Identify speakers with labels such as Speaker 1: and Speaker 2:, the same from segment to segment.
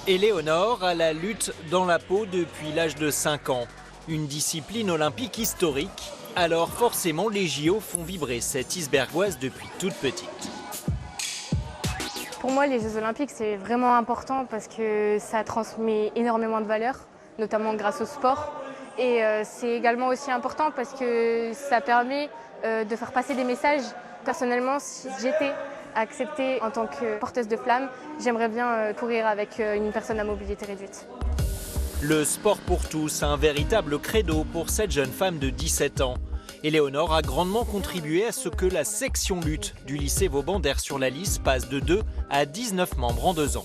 Speaker 1: Éléonore a la lutte dans la peau depuis l'âge de 5 ans. Une discipline olympique historique, alors forcément les JO font vibrer cette Isbergoise depuis toute petite.
Speaker 2: Pour moi, les Jeux Olympiques, c'est vraiment important parce que ça transmet énormément de valeurs, notamment grâce au sport. Et c'est également aussi important parce que ça permet de faire passer des messages. Personnellement, si j'étais acceptée en tant que porteuse de flammes, j'aimerais bien courir avec une personne à mobilité réduite.
Speaker 1: Le sport pour tous, un véritable credo pour cette jeune femme de 17 ans. Éléonore a grandement contribué à ce que la section lutte du lycée Vauban d'Aire-sur-la-Lys passe de 2 à 19 membres en 2 ans.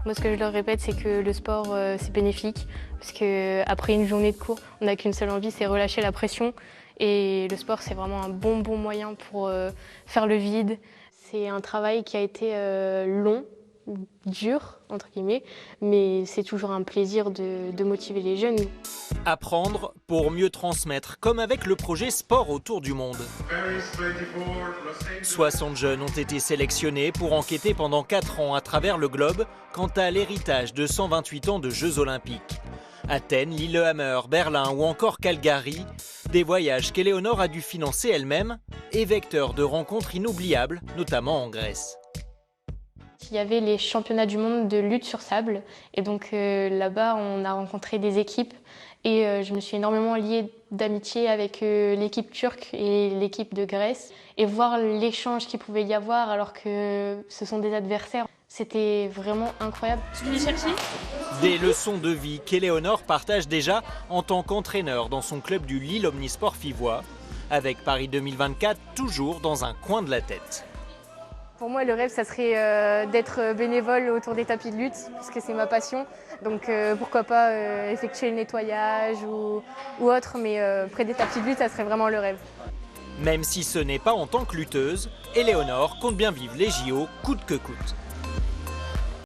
Speaker 2: Moi, ce que je leur répète, c'est que le sport, c'est bénéfique. Parce qu'après une journée de cours, on n'a qu'une seule envie, c'est relâcher la pression. Et le sport, c'est vraiment un bon moyen pour faire le vide. C'est un travail qui a été long, dur, entre guillemets, mais c'est toujours un plaisir de motiver les jeunes.
Speaker 1: Apprendre pour mieux transmettre, comme avec le projet Sport autour du monde. 60 jeunes ont été sélectionnés pour enquêter pendant 4 ans à travers le globe quant à l'héritage de 128 ans de Jeux Olympiques. Athènes, Lillehammer, Berlin ou encore Calgary, des voyages qu'Éléonore a dû financer elle-même et vecteurs de rencontres inoubliables, notamment en Grèce.
Speaker 2: Il y avait les championnats du monde de lutte sur sable et donc là-bas on a rencontré des équipes et je me suis énormément liée d'amitié avec l'équipe turque et l'équipe de Grèce et voir l'échange qu'il pouvait y avoir alors que ce sont des adversaires, c'était vraiment incroyable.
Speaker 3: Tu veux chercher ?
Speaker 1: Des leçons de vie qu'Éléonore partage déjà en tant qu'entraîneur dans son club du Lille Omnisport Fivois, avec Paris 2024 toujours dans un coin de la tête.
Speaker 2: Pour moi, le rêve, ça serait d'être bénévole autour des tapis de lutte, parce que c'est ma passion. Donc pourquoi pas effectuer le nettoyage ou autre, mais près des tapis de lutte, ça serait vraiment le rêve.
Speaker 1: Même si ce n'est pas en tant que lutteuse, Éléonore compte bien vivre les JO coûte que coûte.